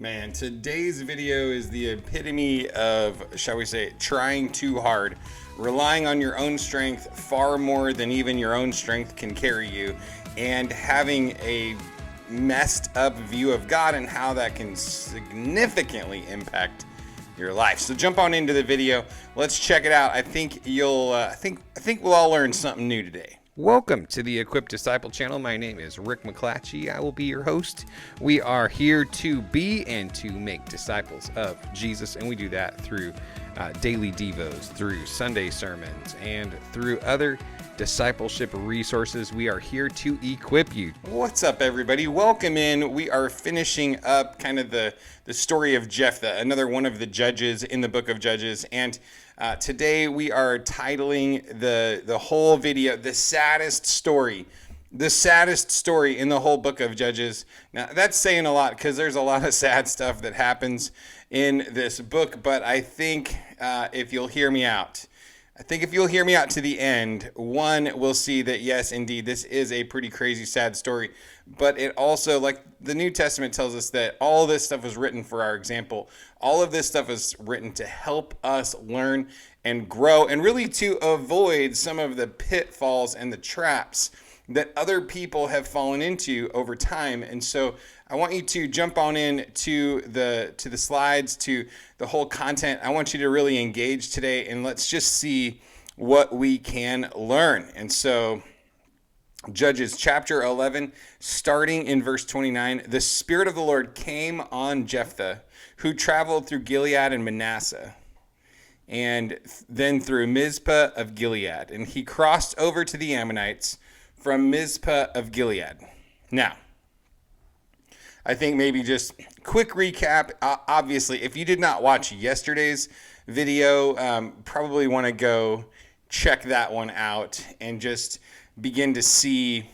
Man, today's video is the epitome of, shall we say, trying too hard, relying on your own strength far more than even your own strength can carry you, and having a messed up view of God and how that can significantly impact your life. So jump on into the video. Let's check it out. I think I think we'll all learn something new today. Welcome to the Equipped Disciple channel. My name is Rick McClatchy. I will be your host. We are here to be and to make disciples of Jesus, and we do that through daily devos, through Sunday sermons, and through other discipleship resources. We are here to equip you. What's up, everybody? Welcome in. We are finishing up kind of the story of Jephthah, another one of the judges in the book of Judges, and today we are titling the whole video, The Saddest Story. The saddest story in the whole book of Judges. Now, that's saying a lot because there's a lot of sad stuff that happens in this book, but I think if you'll hear me out, to the end, one will see that, yes, indeed, this is a pretty crazy, sad story. But it also, like the New Testament tells us, that all this stuff was written for our example. All of this stuff is written to help us learn and grow, and really to avoid some of the pitfalls and the traps that other people have fallen into over time. And so I want you to jump on in to the slides, to the whole content. I want you to really engage today, and let's just see what we can learn. And so Judges chapter 11, starting in verse 29, the Spirit of the Lord came on Jephthah, who traveled through Gilead and Manasseh, and then through Mizpah of Gilead. And he crossed over to the Ammonites from Mizpah of Gilead. Now, I think maybe just quick recap. Obviously, if you did not watch yesterday's video, probably want to go check that one out and just begin to see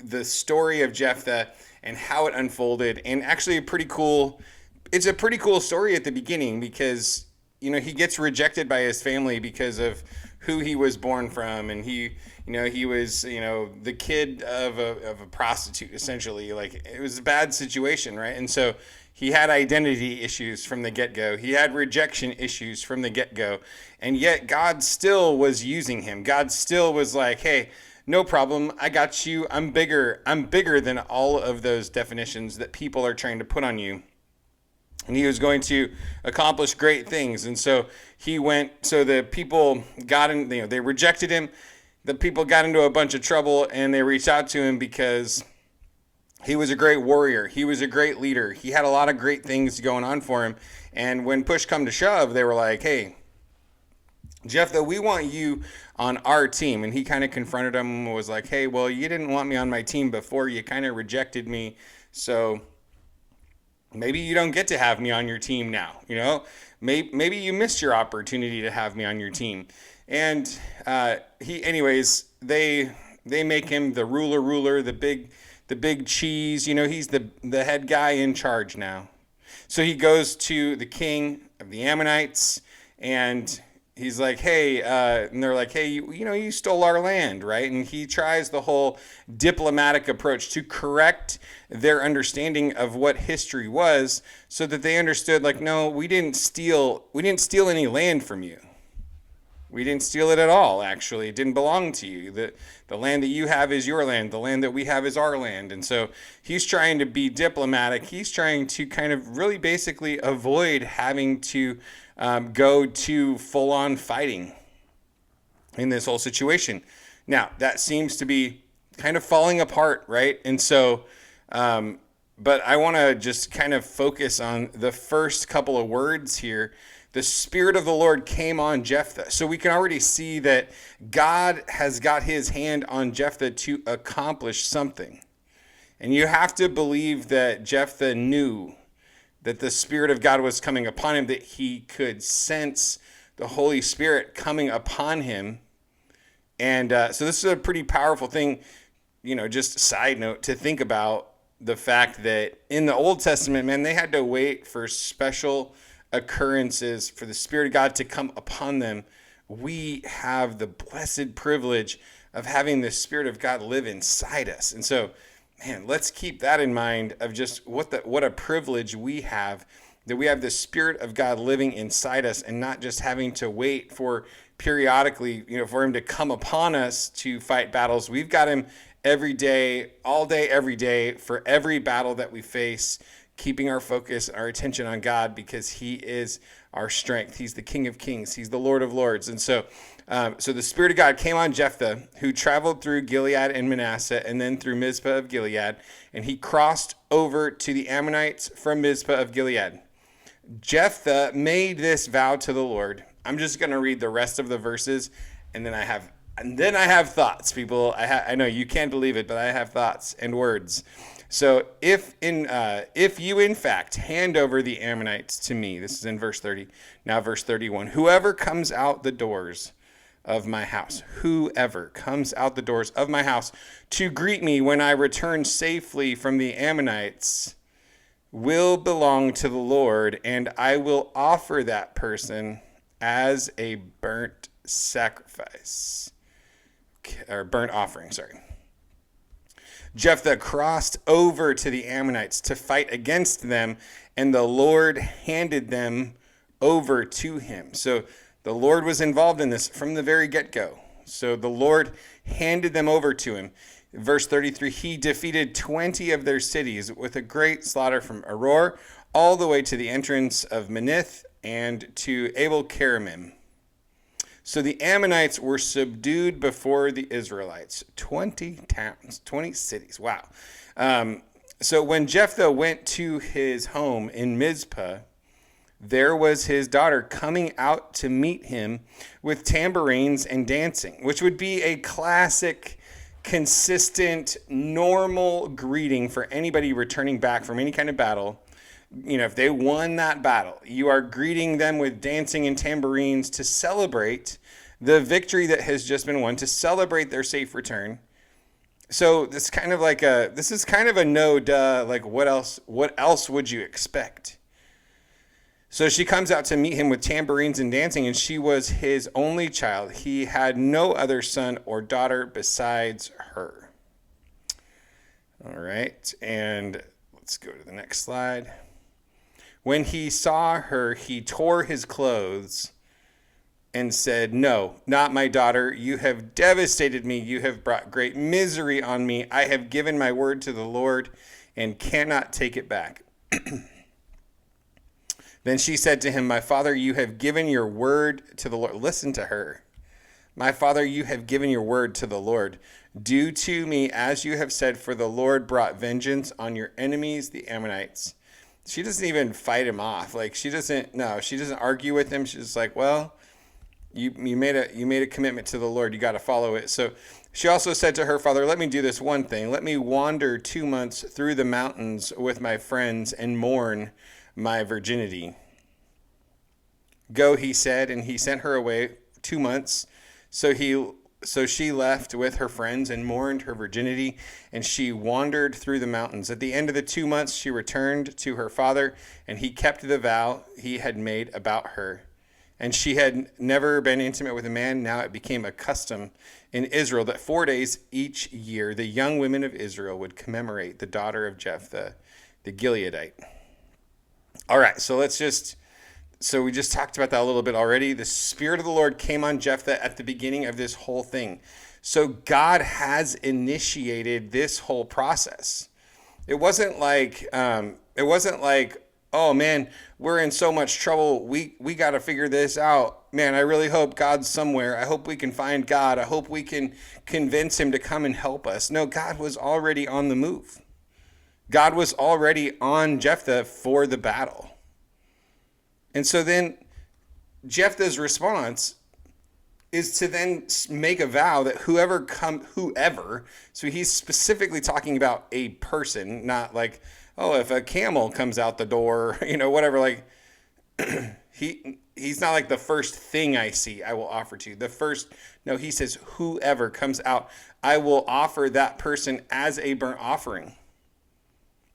the story of Jephthah and how it unfolded. And actually it's a pretty cool story at the beginning because, he gets rejected by his family because of who he was born from, and he was, the kid of a prostitute, essentially. Like, it was a bad situation, right? And so he had identity issues from the get-go. He had rejection issues from the get-go. And yet God still was using him. God still was like, hey, no problem. I got you. I'm bigger. I'm bigger than all of those definitions that people are trying to put on you. And he was going to accomplish great things. And so the people got in, they rejected him. The people got into a bunch of trouble, and they reached out to him because he was a great warrior. He was a great leader. He had a lot of great things going on for him. And when push come to shove, they were like, hey, Jephthah, we want you on our team. And he kind of confronted him and was like, hey, well, you didn't want me on my team before. You kind of rejected me. So maybe you don't get to have me on your team now. Maybe you missed your opportunity to have me on your team. And they make him the ruler, the big cheese. He's the head guy in charge now. So he goes to the king of the Ammonites, and he's like, hey, and they're like, hey, you stole our land, right? And he tries the whole diplomatic approach to correct their understanding of what history was, so that they understood, like, no, we didn't steal any land from you. We didn't steal it at all, actually. It didn't belong to you. The land that you have is your land. The land that we have is our land. And so he's trying to be diplomatic. He's trying to kind of really basically avoid having to go to full-on fighting in this whole situation. Now, that seems to be kind of falling apart, right? And so, but I want to just kind of focus on the first couple of words here. The Spirit of the Lord came on Jephthah. So we can already see that God has got his hand on Jephthah to accomplish something. And you have to believe that Jephthah knew that the Spirit of God was coming upon him, that he could sense the Holy Spirit coming upon him. And so this is a pretty powerful thing, just a side note, to think about the fact that in the Old Testament, man, they had to wait for special occurrences for the Spirit of God to come upon them. We have the blessed privilege of having the Spirit of God live inside us. And so man, let's keep that in mind of just what a privilege we have, that we have the Spirit of God living inside us and not just having to wait for periodically, for him to come upon us to fight battles. We've got him every day, all day, every day, for every battle that we face, keeping our focus, our attention on God, because he is our strength. He's the King of Kings. He's the Lord of Lords. And so the Spirit of God came on Jephthah, who traveled through Gilead and Manasseh and then through Mizpah of Gilead, and he crossed over to the Ammonites from Mizpah of Gilead. Jephthah made this vow to the Lord. I'm just going to read the rest of the verses, and then I have thoughts, people. I know you can't believe it, but I have thoughts and words. So if you in fact hand over the Ammonites to me, this is in verse 30, now verse 31, whoever comes out the doors of my house to greet me when I return safely from the Ammonites will belong to the Lord, and I will offer that person as a burnt sacrifice, or burnt offering, sorry. Jephthah crossed over to the Ammonites to fight against them, and the Lord handed them over to him. So the Lord was involved in this from the very get-go. So the Lord handed them over to him. Verse 33, he defeated 20 of their cities with a great slaughter from Aroer all the way to the entrance of Minnith and to Abel-keramim. So the Ammonites were subdued before the Israelites. 20 towns, 20 cities. Wow. So when Jephthah went to his home in Mizpah, there was his daughter coming out to meet him with tambourines and dancing, which would be a classic, consistent, normal greeting for anybody returning back from any kind of battle. If they won that battle, you are greeting them with dancing and tambourines to celebrate the victory that has just been won, to celebrate their safe return. So this is kind of a no duh, like what else would you expect? So she comes out to meet him with tambourines and dancing, and she was his only child. He had no other son or daughter besides her. All right, and let's go to the next slide. When he saw her, he tore his clothes and said, "No, not my daughter. You have devastated me. You have brought great misery on me. I have given my word to the Lord and cannot take it back." Then she said to him, "My father, you have given your word to the Lord." Listen to her. "My father, you have given your word to the Lord. Do to me as you have said, for the Lord brought vengeance on your enemies, the Ammonites." She doesn't even fight him off. She doesn't argue with him. She's just like, well, you made a commitment to the Lord. You got to follow it. So she also said to her father, "Let me do this one thing. Let me wander 2 months through the mountains with my friends and mourn my virginity." "Go," he said, and he sent her away 2 months. So she left with her friends and mourned her virginity, and she wandered through the mountains. At the end of the 2 months, she returned to her father, and he kept the vow he had made about her. And she had never been intimate with a man. Now it became a custom in Israel that 4 days each year the young women of Israel would commemorate the daughter of Jephthah, the Gileadite. All right, so we just talked about that a little bit already. The Spirit of the Lord came on Jephthah at the beginning of this whole thing. So God has initiated this whole process. It wasn't like, oh man, we're in so much trouble. We got to figure this out. Man, I really hope God's somewhere. I hope we can find God. I hope we can convince him to come and help us. No, God was already on the move. God was already on Jephthah for the battle. And so then Jephthah's response is to then make a vow that whoever, so he's specifically talking about a person, not like, oh, if a camel comes out the door, whatever, like he's not like the first thing I see I will offer to you. He says whoever comes out, I will offer that person as a burnt offering.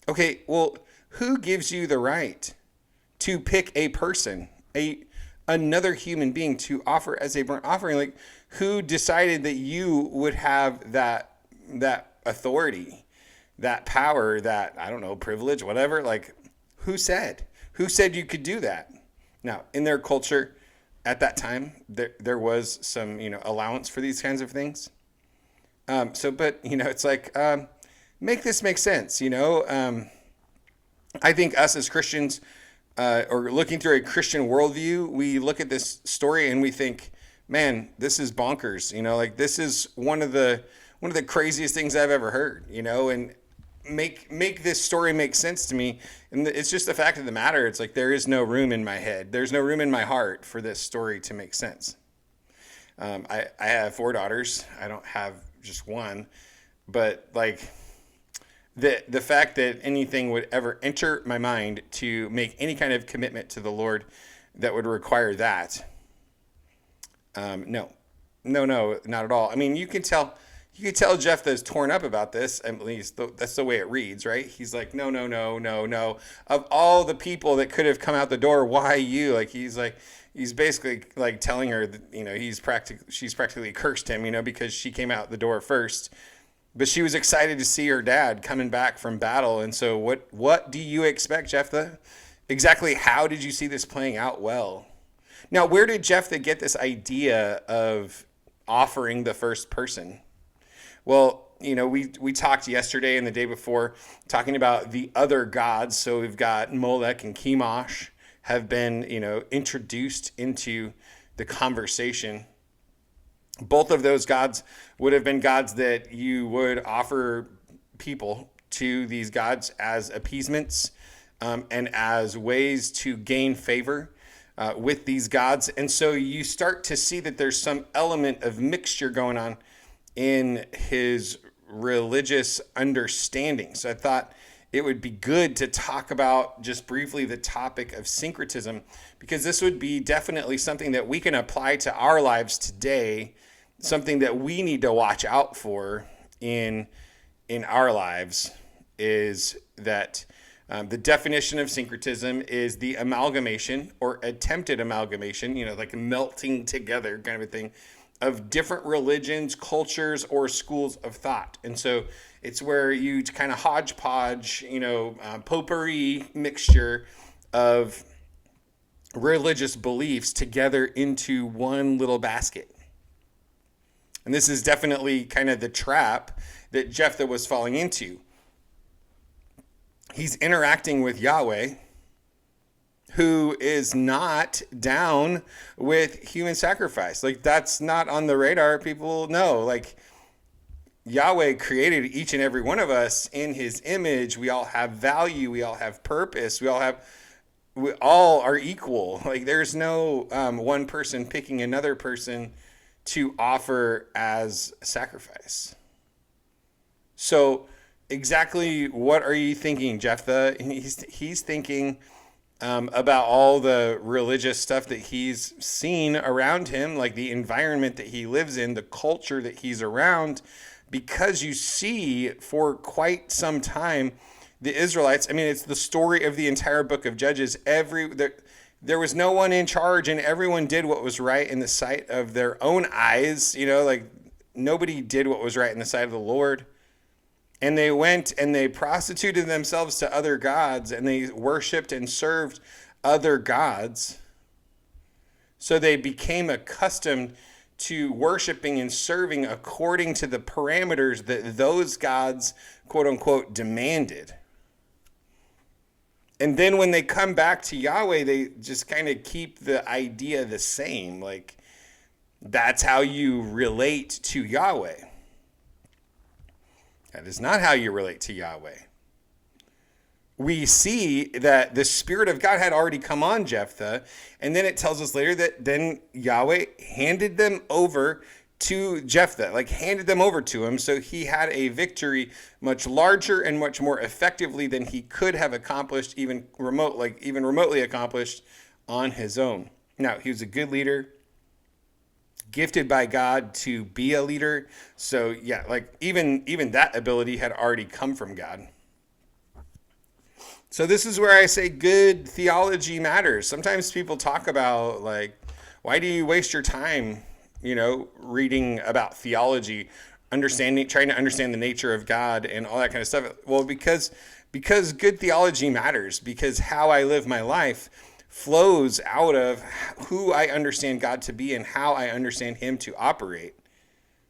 Okay, well, who gives you the right to pick a person, another human being to offer as a burnt offering? Like, who decided that you would have that authority? that power, that, I don't know, privilege, whatever. Like, who said? Who said you could do that? Now, in their culture at that time, there was some, allowance for these kinds of things. But, it's like, make this make sense, I think us as Christians, or looking through a Christian worldview, we look at this story and we think, man, this is bonkers. Like, this is one of the craziest things I've ever heard. And make this story make sense to me. And it's just the fact of the matter. It's like, there is no room in my head. There's no room in my heart for this story to make sense. I have 4 daughters. I don't have just one, but like, the fact that anything would ever enter my mind to make any kind of commitment to the Lord that would require that, no, not at all. I mean, you can tell Jephthah is torn up about this. At least that's the way it reads, right? He's like, no. Of all the people that could have come out the door, why you? Like, he's basically like telling her that, she's practically cursed him, because she came out the door first. But she was excited to see her dad coming back from battle. And so what do you expect, Jephthah? Exactly how did you see this playing out well? Now, where did Jephthah get this idea of offering the first person? Well, we talked yesterday and the day before talking about the other gods. So we've got Molech and Chemosh have been, introduced into the conversation. Both of those gods would have been gods that you would offer people to these gods as appeasements, and as ways to gain favor with these gods. And so you start to see that there's some element of mixture going on in his religious understanding. So I thought it would be good to talk about just briefly the topic of syncretism, because this would be definitely something that we can apply to our lives today, something that we need to watch out for in our lives. Is that the definition of syncretism is the amalgamation or attempted amalgamation, like melting together kind of a thing, of different religions, cultures, or schools of thought. And so it's where you kind of hodgepodge, potpourri mixture of religious beliefs together into one little basket. And this is definitely kind of the trap that Jephthah was falling into. He's interacting with Yahweh, who is not down with human sacrifice. Like, that's not on the radar. People know, like, Yahweh created each and every one of us in his image. We all have value. We all have purpose. We all are equal. Like, there's no one person picking another person to offer as a sacrifice. So exactly what are you thinking, Jephthah? He's thinking about all the religious stuff that he's seen around him, like the environment that he lives in, the culture that he's around, because you see for quite some time the Israelites, I mean, it's the story of the entire book of Judges. There was no one in charge, and everyone did what was right in the sight of their own eyes. Like, nobody did what was right in the sight of the Lord. And they went and they prostituted themselves to other gods, and they worshiped and served other gods. So they became accustomed to worshiping and serving according to the parameters that those gods, quote unquote, demanded. And then when they come back to Yahweh, they just kind of keep the idea the same. Like, that's how you relate to Yahweh. That is not how you relate to Yahweh. We see that the Spirit of God had already come on Jephthah, and then it tells us later that then Yahweh handed them over to Jephthah, like handed them over to him, so he had a victory much larger and much more effectively than he could have accomplished, even remotely accomplished on his own. Now, he was a good leader, gifted by God to be a leader. So yeah, like even that ability had already come from God. So this is where I say good theology matters. Sometimes people talk about, like, why do you waste your time, reading about theology trying to understand the nature of God and all that kind of stuff. Well, because good theology matters, because how I live my life flows out of who I understand God to be and how I understand him to operate.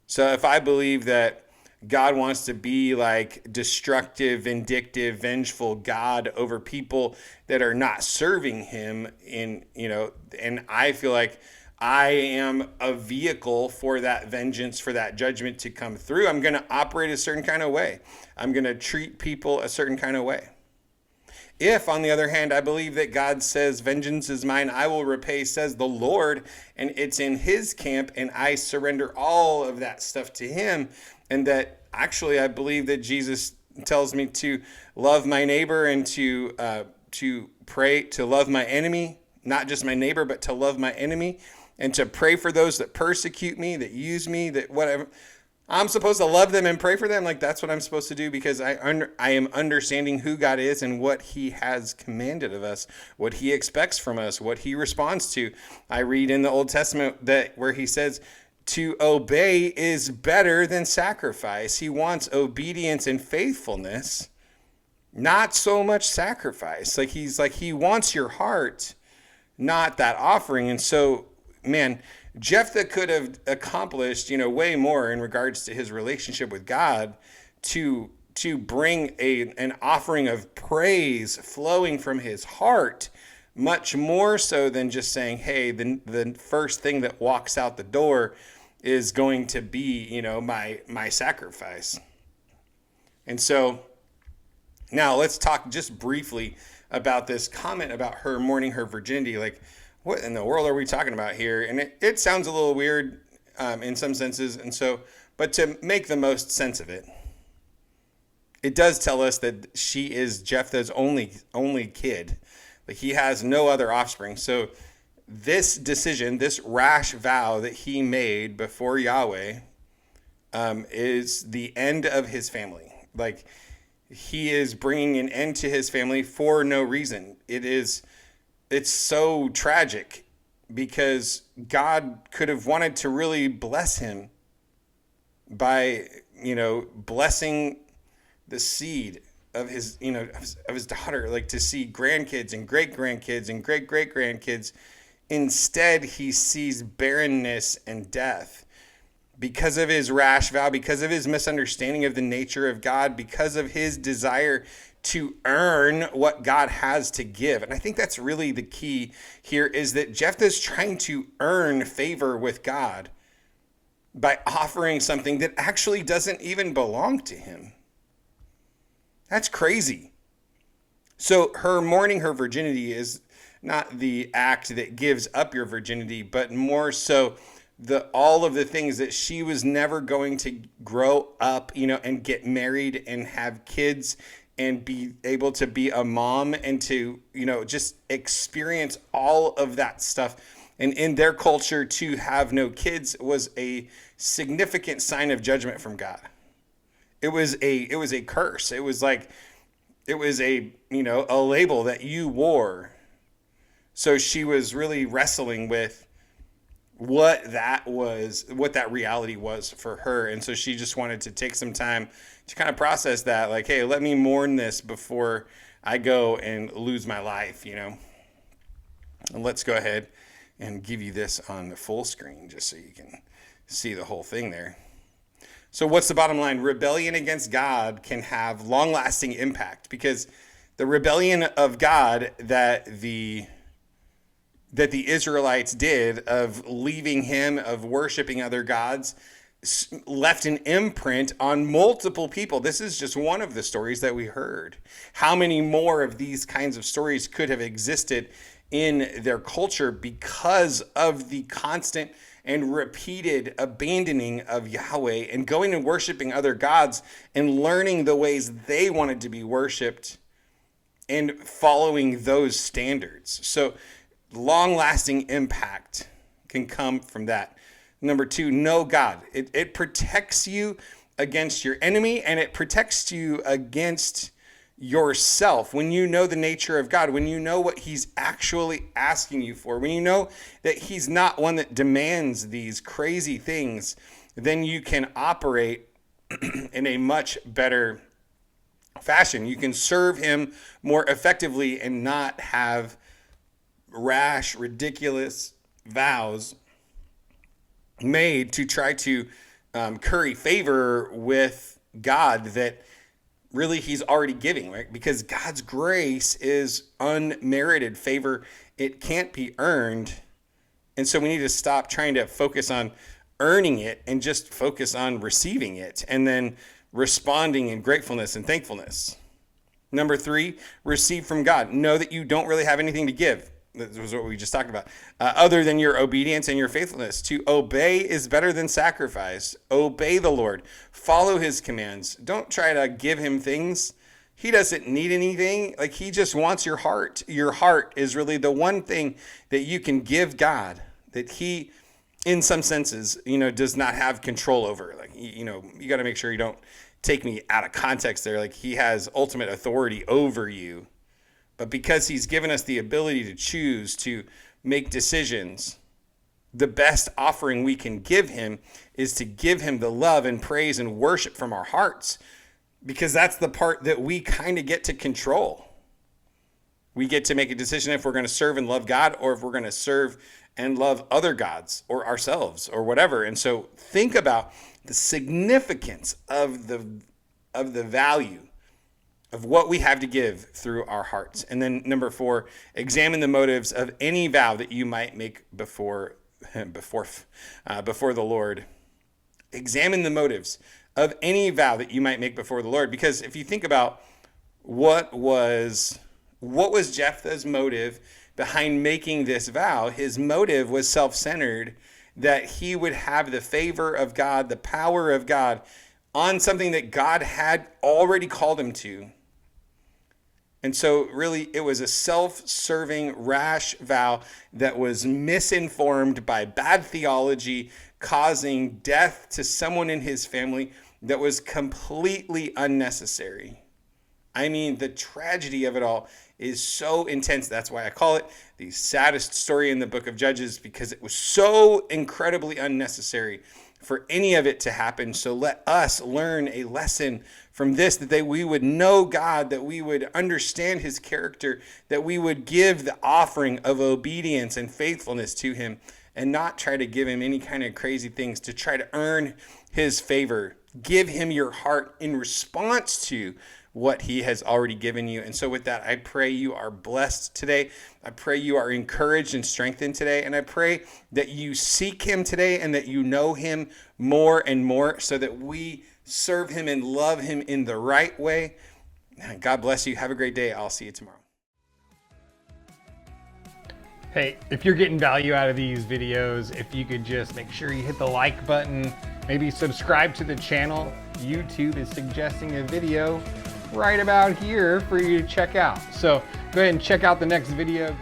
So if I believe that God wants to be like destructive, vindictive, vengeful God over people that are not serving him and I feel like I am a vehicle for that vengeance, for that judgment to come through, I'm going to operate a certain kind of way. I'm going to treat people a certain kind of way. If, on the other hand, I believe that God says, vengeance is mine, I will repay, says the Lord, and it's in his camp, and I surrender all of that stuff to him, and that actually I believe that Jesus tells me to love my neighbor and to pray, to love my enemy, not just my neighbor, but to love my enemy, and to pray for those that persecute me, that use me, that whatever. I'm supposed to love them and pray for them. Like, that's what I'm supposed to do, because I am understanding who God is and what he has commanded of us, what he expects from us, what he responds to. I read in the Old Testament that where he says to obey is better than sacrifice. He wants obedience and faithfulness, not so much sacrifice. He wants your heart, not that offering. And so, man, Jephthah could have accomplished, way more in regards to his relationship with God to bring an offering of praise flowing from his heart, much more so than just saying, hey, the first thing that walks out the door is going to be, my sacrifice. And so now let's talk just briefly about this comment about her mourning her virginity. Like, what in the world are we talking about here? And it sounds a little weird in some senses. And so, but to make the most sense of it, it does tell us that she is Jephthah's only kid. Like, he has no other offspring. So this decision, this rash vow that he made before Yahweh is the end of his family. Like, he is bringing an end to his family for no reason. It's so tragic, because God could have wanted to really bless him by, blessing the seed of his, of his daughter, like to see grandkids and great grandkids and great great grandkids. Instead, he sees barrenness and death because of his rash vow, because of his misunderstanding of the nature of God, because of his desire to earn what God has to give. And I think that's really the key here, is that Jephthah is trying to earn favor with God by offering something that actually doesn't even belong to him. That's crazy. So her mourning her virginity is not the act that gives up your virginity, but more so all of the things that she was never going to grow up, and get married and have kids and be able to be a mom and to, just experience all of that stuff. And in their culture, to have no kids was a significant sign of judgment from God. It was a curse. It was a label that you wore. So she was really wrestling with what that reality was for her. And so she just wanted to take some time to kind of process that, like, hey, let me mourn this before I go and lose my life, And let's go ahead and give you this on the full screen just so you can see the whole thing there. So what's the bottom line? Rebellion against God can have long-lasting impact, because the rebellion of God that the Israelites did, of leaving him, of worshiping other gods, left an imprint on multiple people. This is just one of the stories that we heard. How many more of these kinds of stories could have existed in their culture because of the constant and repeated abandoning of Yahweh and going and worshiping other gods and learning the ways they wanted to be worshiped and following those standards? So long-lasting impact can come from that. Number two, know God. It protects you against your enemy, and it protects you against yourself. When you know the nature of God, when you know what he's actually asking you for, when you know that he's not one that demands these crazy things, then you can operate in a much better fashion. You can serve him more effectively and not have rash, ridiculous vows made to try to curry favor with God that really he's already giving, right? Because God's grace is unmerited favor. It can't be earned. And so we need to stop trying to focus on earning it and just focus on receiving it and then responding in gratefulness and thankfulness. Number 3, receive from God. Know that you don't really have anything to give. That was what we just talked about. Other than your obedience and your faithfulness. To obey is better than sacrifice. Obey the Lord. Follow his commands. Don't try to give him things. He doesn't need anything. Like, he just wants your heart. Your heart is really the one thing that you can give God that he, in some senses, does not have control over. Like, you got to make sure you don't take me out of context there. Like, he has ultimate authority over you. But because he's given us the ability to choose, to make decisions, the best offering we can give him is to give him the love and praise and worship from our hearts, because that's the part that we kind of get to control. We get to make a decision if we're going to serve and love God or if we're going to serve and love other gods or ourselves or whatever. And so think about the significance of the value of what we have to give through our hearts. And then number 4, examine the motives of any vow that you might make before the Lord. Examine the motives of any vow that you might make before the Lord. Because if you think about what was Jephthah's motive behind making this vow, his motive was self-centered, that he would have the favor of God, the power of God on something that God had already called him to. And so really it was a self-serving, rash vow that was misinformed by bad theology, causing death to someone in his family that was completely unnecessary. I mean, the tragedy of it all is so intense. That's why I call it the saddest story in the book of Judges, because it was so incredibly unnecessary for any of it to happen. So let us learn a lesson from this, that we would know God, that we would understand his character, that we would give the offering of obedience and faithfulness to him and not try to give him any kind of crazy things to try to earn his favor. Give him your heart in response to what he has already given you. And so with that, I pray you are blessed today. I pray you are encouraged and strengthened today. And I pray that you seek him today and that you know him more and more so that we serve him and love him in the right way. God bless you. Have a great day. I'll see you tomorrow. Hey, if you're getting value out of these videos, if you could just make sure you hit the like button, maybe subscribe to the channel. YouTube is suggesting a video right about here for you to check out. So go ahead and check out the next video.